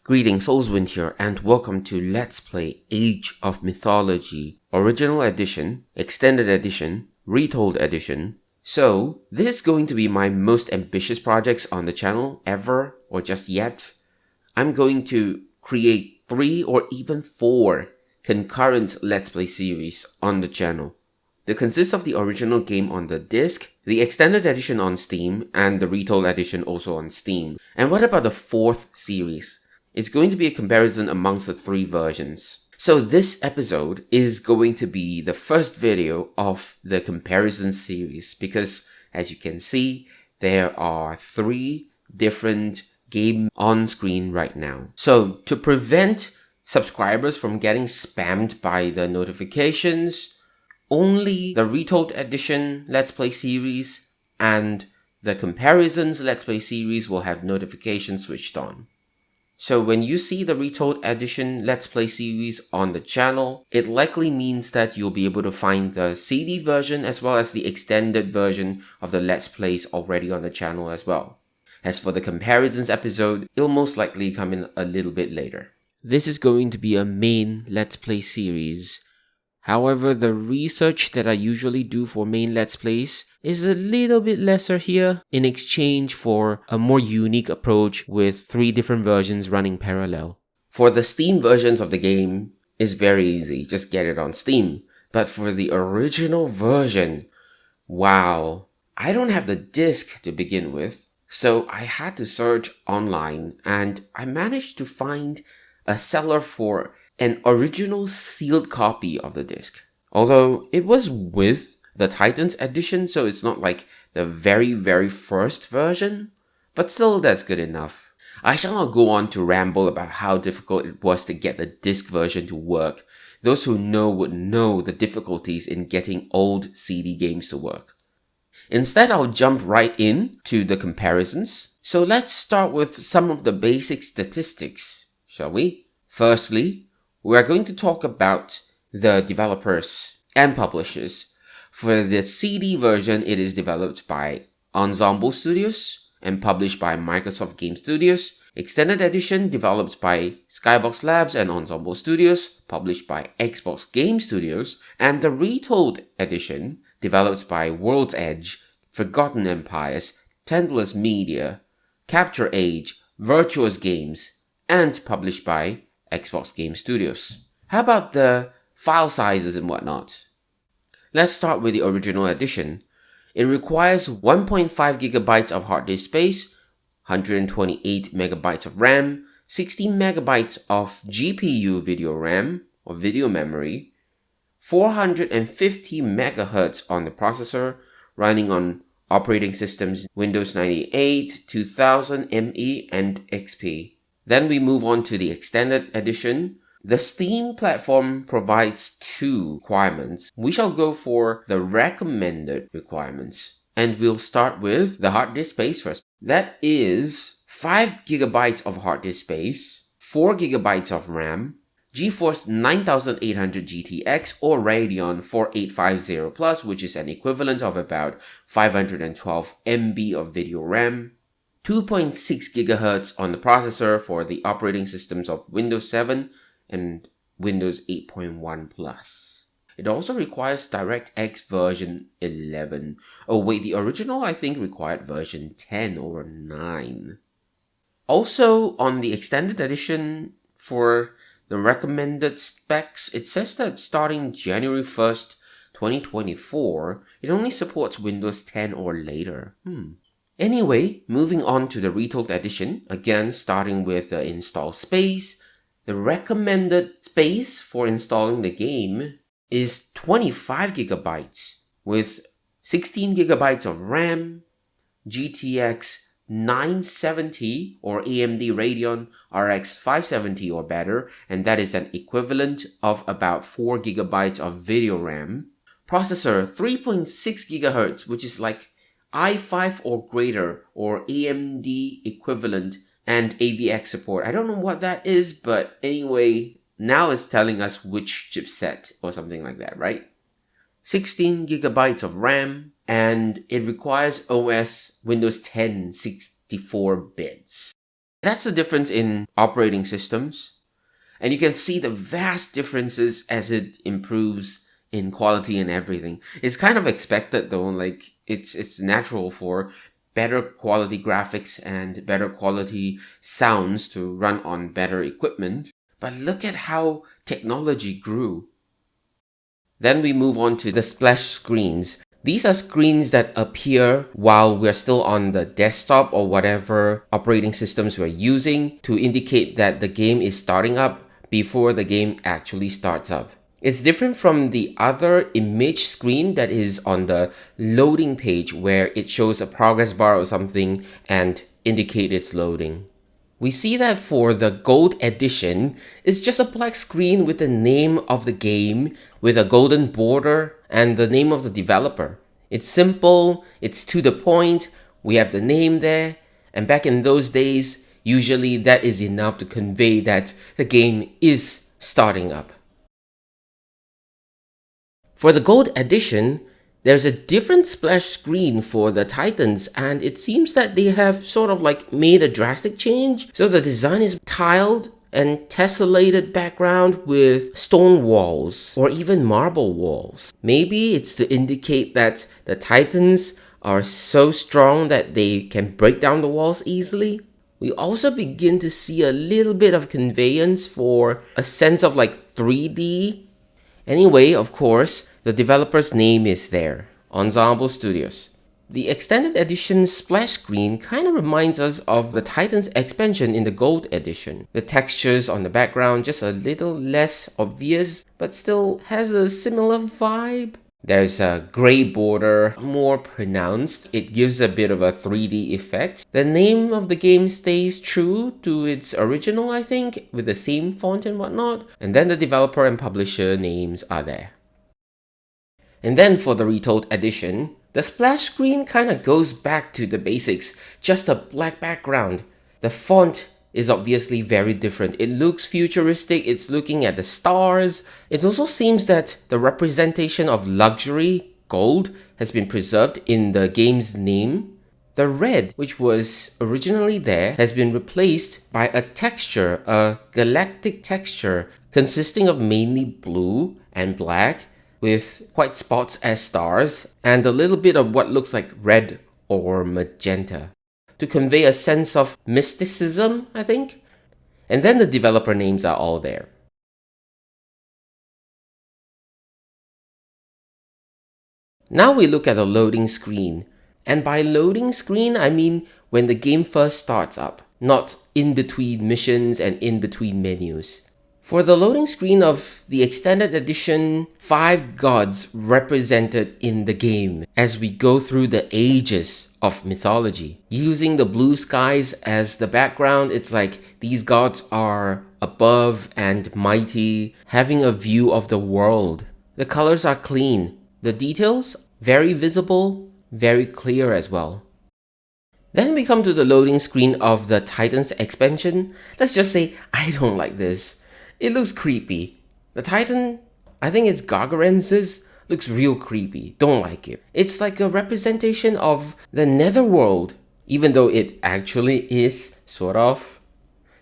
Greetings, Soulswind here, and welcome to Let's Play Age of Mythology, Original Edition, Extended Edition, Retold Edition. So, this is going to be my most ambitious projects on the channel ever, or just yet. I'm going to create 3 or even 4 concurrent Let's Play series on the channel. They consist of the original game on the disc, the Extended Edition on Steam, and the Retold Edition also on Steam. And what about the 4th series? It's going to be a comparison amongst the 3 versions. So this episode is going to be the first video of the comparison series because, as you can see, there are 3 different games on screen right now. So to prevent subscribers from getting spammed by the notifications, only the Retold Edition Let's Play series and the Comparisons Let's Play series will have notifications switched on. So when you see the Retold Edition Let's Play series on the channel, it likely means that you'll be able to find the CD version as well as the extended version of the Let's Plays already on the channel as well. As for the Comparisons episode, it'll most likely come in a little bit later. This is going to be a main Let's Play series. However, the research that I usually do for main Let's Plays is a little bit lesser here in exchange for a more unique approach with 3 different versions running parallel. For the Steam versions of the game, it's very easy, just get it on Steam. But for the original version, wow, I don't have the disc to begin with, so I had to search online and I managed to find a seller for an original sealed copy of the disc. Although it was with the Titans edition, so it's not like the very first version, but still that's good enough. I shall not go on to ramble about how difficult it was to get the disc version to work. Those who know would know the difficulties in getting old CD games to work. Instead, I'll jump right in to the comparisons. So let's start with some of the basic statistics, shall we? Firstly, we are going to talk about the developers and publishers. For the CD version, it is developed by Ensemble Studios and published by Microsoft Game Studios. Extended Edition developed by Skybox Labs and Ensemble Studios, published by Xbox Game Studios. And the Retold Edition developed by World's Edge, Forgotten Empires, Tentless Media, Capture Age, Virtuous Games, and published by Xbox Game Studios. How about the file sizes and whatnot? Let's start with the original edition. It requires 1.5 gigabytes of hard disk space, 128 megabytes of RAM, 16 megabytes of GPU video RAM or video memory, 450 megahertz on the processor, running on operating systems Windows 98, 2000, ME, and XP. Then we move on to the Extended Edition. The Steam platform provides 2 requirements. We shall go for the recommended requirements. And we'll start with the hard disk space first. That is 5 gigabytes of hard disk space, 4 gigabytes of RAM, GeForce 9800 GTX or Radeon 4850 Plus, which is an equivalent of about 512 MB of video RAM, 2.6 GHz on the processor for the operating systems of Windows 7 and Windows 8.1 Plus. It also requires DirectX version 11. Oh wait, the original I think required version 10 or 9. Also on the Extended Edition for the recommended specs, it says that starting January 1st, 2024, it only supports Windows 10 or later. Anyway, moving on to the Retold Edition, again starting with the install space. The recommended space for installing the game is 25 gigabytes with 16 gigabytes of RAM, GTX 970 or AMD Radeon RX 570 or better, and that is an equivalent of about 4 gigabytes of video RAM. Processor 3.6 gigahertz, which is like i5 or greater or AMD equivalent, and AVX support. I don't know what that is, but anyway, now it's telling us which chipset or something like that, right? 16 gigabytes of RAM, and it requires OS Windows 10 64 bits. That's the difference in operating systems. And you can see the vast differences as it improves in quality and everything. It's kind of expected though, like it's natural for better quality graphics and better quality sounds to run on better equipment. But look at how technology grew. Then we move on to the splash screens. These are screens that appear while we're still on the desktop or whatever operating systems we're using to indicate that the game is starting up before the game actually starts up. It's different from the other image screen that is on the loading page where it shows a progress bar or something and indicate it's loading. We see that for the gold edition, it's just a black screen with the name of the game with a golden border and the name of the developer. It's simple, it's to the point, we have the name there, and back in those days, usually that is enough to convey that the game is starting up. For the gold edition, there's a different splash screen for the Titans, and it seems that they have sort of like made a drastic change. So the design is tiled and tessellated background with stone walls or even marble walls. Maybe it's to indicate that the Titans are so strong that they can break down the walls easily. We also begin to see a little bit of conveyance for a sense of like 3D. Anyway, of course, the developer's name is there, Ensemble Studios. The extended edition splash screen kind of reminds us of the Titans expansion in the gold edition. The textures on the background just a little less obvious, but still has a similar vibe. There's a gray border, more pronounced. It gives a bit of a 3D effect. The name of the game stays true to its original, I think, with the same font and whatnot. And then the developer and publisher names are there. And then for the Retold edition, the splash screen kind of goes back to the basics, just a black background. The font is obviously very different. It looks futuristic, it's looking at the stars. It also seems that the representation of luxury, gold, has been preserved in the game's name. The red, which was originally there, has been replaced by a texture, a galactic texture, consisting of mainly blue and black, with white spots as stars, and a little bit of what looks like red or magenta, to convey a sense of mysticism, I think. And then the developer names are all there. Now we look at the loading screen. And by loading screen, I mean when the game first starts up, not in between missions and in between menus. For the loading screen of the extended edition, 5 gods represented in the game as we go through the ages of mythology. Using the blue skies as the background, it's like these gods are above and mighty, having a view of the world. The colors are clean. The details, very visible, very clear as well. Then we come to the loading screen of the Titans expansion. Let's just say I don't like this. It looks creepy. The Titan, I think it's Gargarensis, looks real creepy. Don't like it. It's like a representation of the netherworld, even though it actually is, sort of.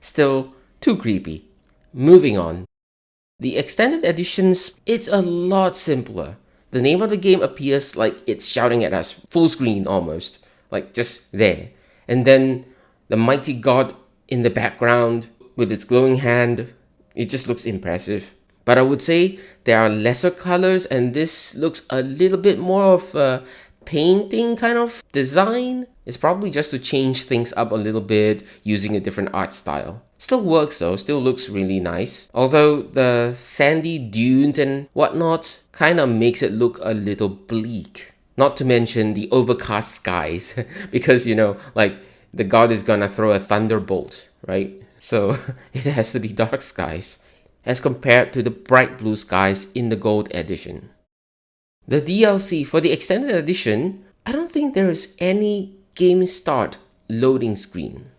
Still, too creepy. Moving on. The extended editions, it's a lot simpler. The name of the game appears like it's shouting at us, full screen almost, like just there. And then the mighty god in the background with its glowing hand, it just looks impressive. But I would say there are lesser colors and this looks a little bit more of a painting kind of design. It's probably just to change things up a little bit using a different art style. Still works though, still looks really nice. Although the sandy dunes and whatnot kind of makes it look a little bleak. Not to mention the overcast skies because like the god is gonna throw a thunderbolt, right? So it has to be dark skies as compared to the bright blue skies in the gold edition. The DLC for the extended edition, I don't think there is any game start loading screen.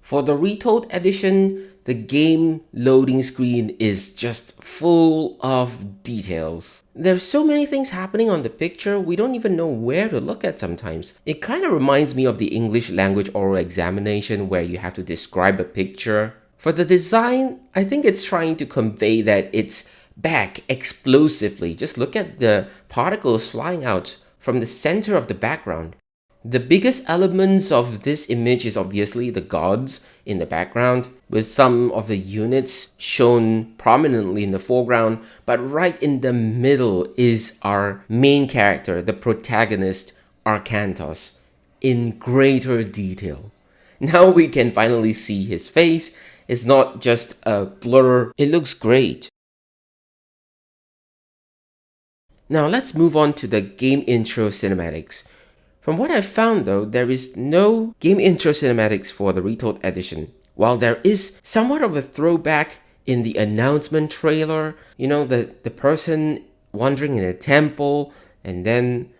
For the Retold edition, The game loading screen is just full of details. There's so many things happening on the picture, we don't even know where to look at sometimes. It kind of reminds me of the English language oral examination where you have to describe a picture. For the design, I think it's trying to convey that it's back explosively. Just look at the particles flying out from the center of the background. The biggest elements of this image is obviously the gods in the background, with some of the units shown prominently in the foreground, but right in the middle is our main character, the protagonist, Arkantos, in greater detail. Now we can finally see his face. It's not just a blur, it looks great. Now let's move on to the game intro cinematics. From what I've found though, there is no game intro cinematics for the Retold edition. While there is somewhat of a throwback in the announcement trailer, you know, the person wandering in a temple and then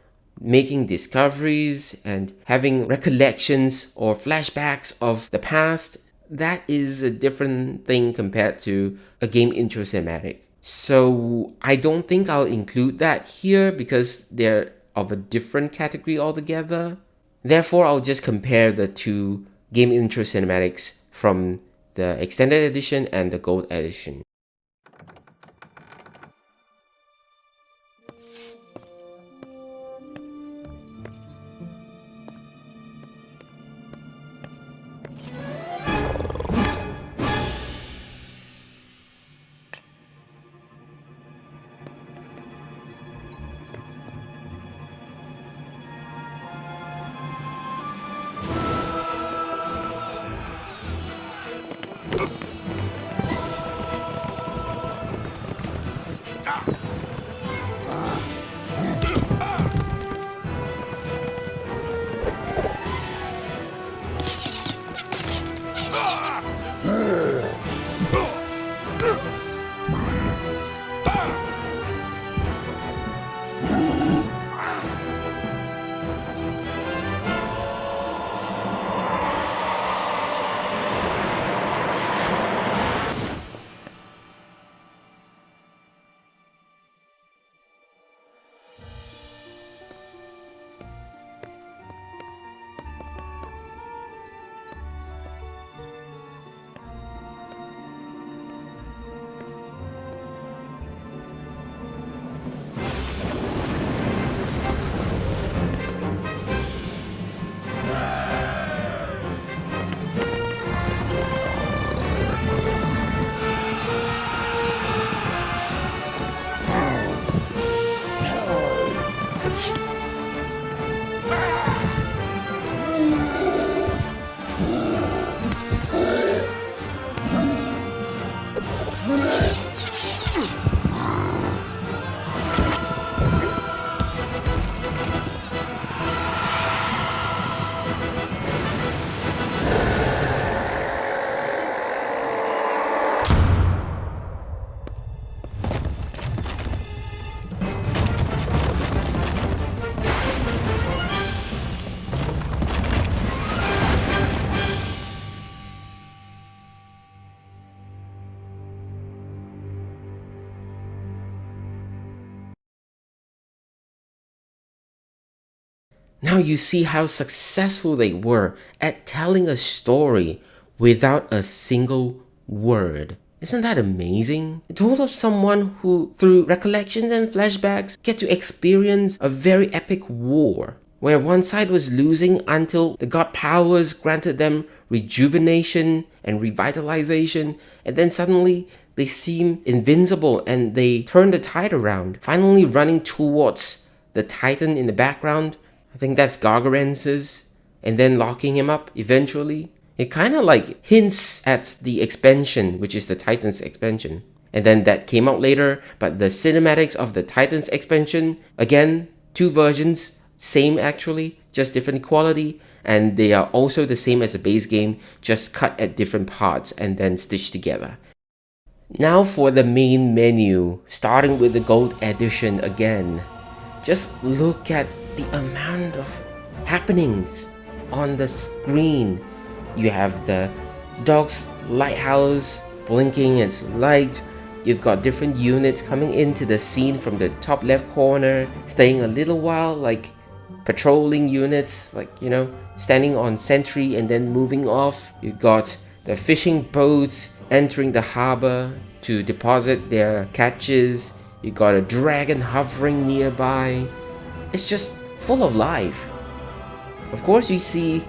making discoveries and having recollections or flashbacks of the past, that is a different thing compared to a game intro cinematic. So I don't think I'll include that here because they're of a different category altogether. Therefore, I'll just compare the two game intro cinematics from the extended edition and the gold edition. Now you see how successful they were at telling a story without a single word. Isn't that amazing? It told of someone who, through recollections and flashbacks, get to experience a very epic war, where one side was losing until the god powers granted them rejuvenation and revitalization, and then suddenly they seem invincible and they turn the tide around, finally running towards the titan in the background. I think that's Gargarensis, and then locking him up eventually. It kind of like hints at the expansion, which is the Titans expansion. And then that came out later, but the cinematics of the Titans expansion, again, two versions, same actually, just different quality, and they are also the same as the base game, just cut at different parts and then stitched together. Now for the main menu, starting with the gold edition again. Just look at the amount of happenings on the screen. You have the Dock's lighthouse blinking its light. You've got different units coming into the scene from the top left corner, staying a little while, like patrolling units, like, standing on sentry and then moving off. You've got the fishing boats entering the harbor to deposit their catches. You got a dragon hovering nearby. It's just full of life. Of course, you see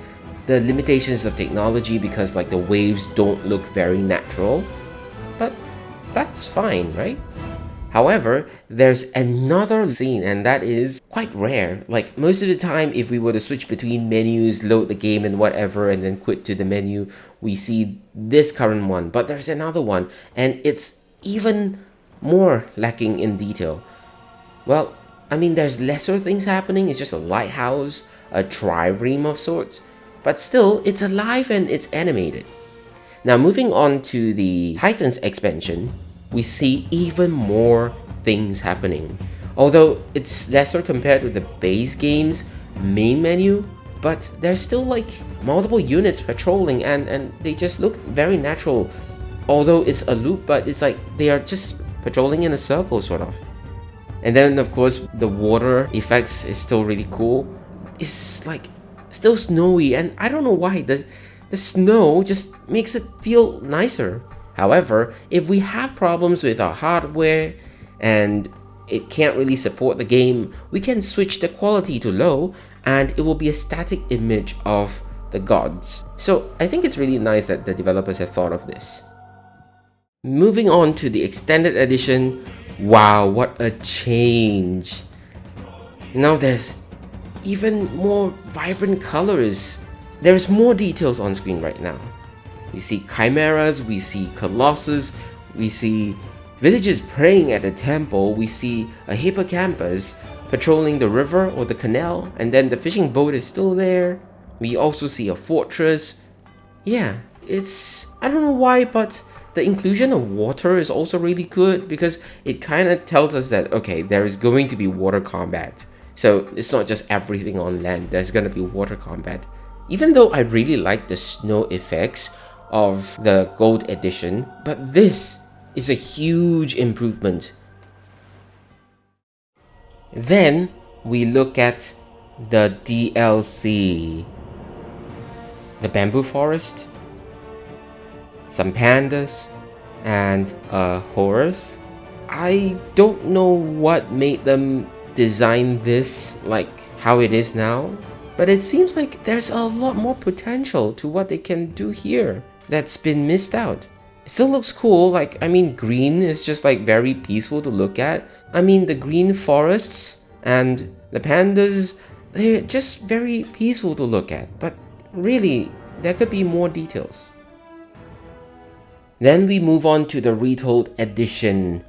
the limitations of technology because like the waves don't look very natural, but that's fine, right? However, there's another scene, and that is quite rare. Like most of the time, if we were to switch between menus, load the game and whatever, and then quit to the menu, we see this current one. But there's another one, and it's even more lacking in detail. Well, I mean, there's lesser things happening. It's just a lighthouse, a trireme of sorts. But still, it's alive and it's animated. Now, moving on to the Titans expansion, we see even more things happening. Although it's lesser compared to the base game's main menu, but there's still like multiple units patrolling and they just look very natural. Although it's a loop, but it's like they are just patrolling in a circle sort of. And then of course the water effects is still really cool. It's like still snowy, and I don't know why the snow just makes it feel nicer. However, if we have problems with our hardware and it can't really support the game, we can switch the quality to low and it will be a static image of the gods. So I think it's really nice that the developers have thought of this. Moving on to the extended edition, wow, what a change. Now there's even more vibrant colors. There's more details on screen right now. We see chimeras, we see colossus, we see villagers praying at the temple, we see a hippocampus patrolling the river or the canal, and then the fishing boat is still there. We also see a fortress. Yeah, I don't know why, but the inclusion of water is also really good because it kind of tells us that, okay, there is going to be water combat. So it's not just everything on land, there's gonna be water combat. Even though I really like the snow effects of the gold edition, but this is a huge improvement. Then we look at the DLC. The bamboo forest, some pandas, and a horse. I don't know what made them design this like how it is now, but it seems like there's a lot more potential to what they can do here that's been missed out. It still looks cool, like, I mean, green is just like very peaceful to look at. I mean, the green forests and the pandas, they're just very peaceful to look at, but really, there could be more details. Then we move on to the Retold edition.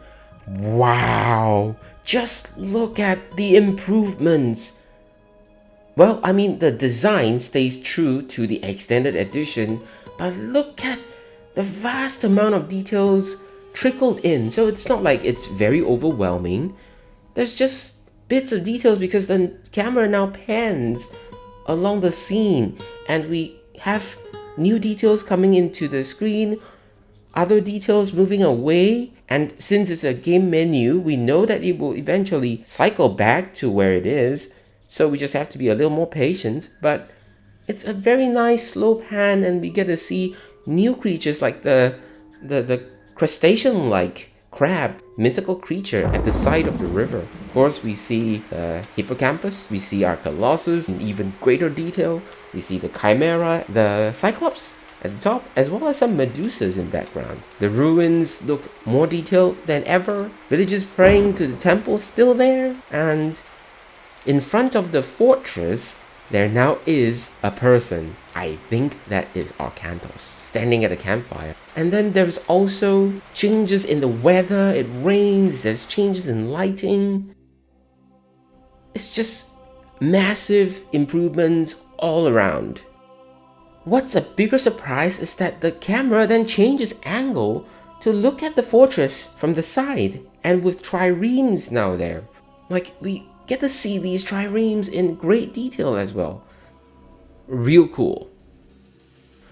Wow, just look at the improvements. Well, I mean, the design stays true to the extended edition, but look at the vast amount of details trickled in. So it's not like it's very overwhelming. There's just bits of details because the camera now pans along the scene and we have new details coming into the screen, other details moving away, and since it's a game menu, we know that it will eventually cycle back to where it is, so we just have to be a little more patient. But it's a very nice slow pan and we get to see new creatures like the crustacean-like crab, mythical creature at the side of the river. Of course, we see the hippocampus, we see our colossus in even greater detail, we see the chimera, the cyclops at the top, as well as some medusas in background. The ruins look more detailed than ever, villagers praying to the temple still there, and in front of the fortress, there now is a person. I think that is Arcantos, standing at a campfire. And then there's also changes in the weather, it rains, there's changes in lighting. It's just massive improvements all around. What's a bigger surprise is that the camera then changes angle to look at the fortress from the side, and with triremes now there. Like, we get to see these triremes in great detail as well. Real cool.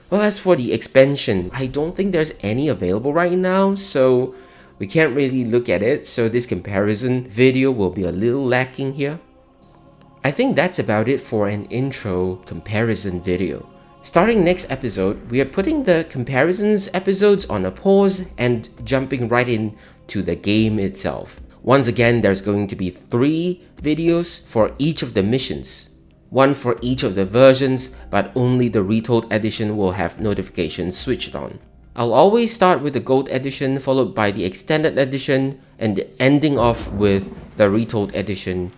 Well, as for the expansion, I don't think there's any available right now, so we can't really look at it, so this comparison video will be a little lacking here. I think that's about it for an intro comparison video. Starting next episode, we are putting the comparisons episodes on a pause and jumping right into the game itself. Once again, there's going to be 3 videos for each of the missions. 1 for each of the versions, but only the Retold edition will have notifications switched on. I'll always start with the Gold edition, followed by the Extended edition, and ending off with the Retold edition,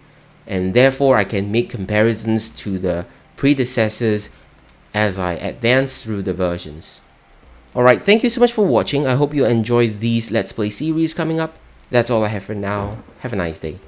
and therefore I can make comparisons to the predecessors as I advance through the versions. Alright, thank you so much for watching. I hope you enjoy these Let's Play series coming up. That's all I have for now. Have a nice day.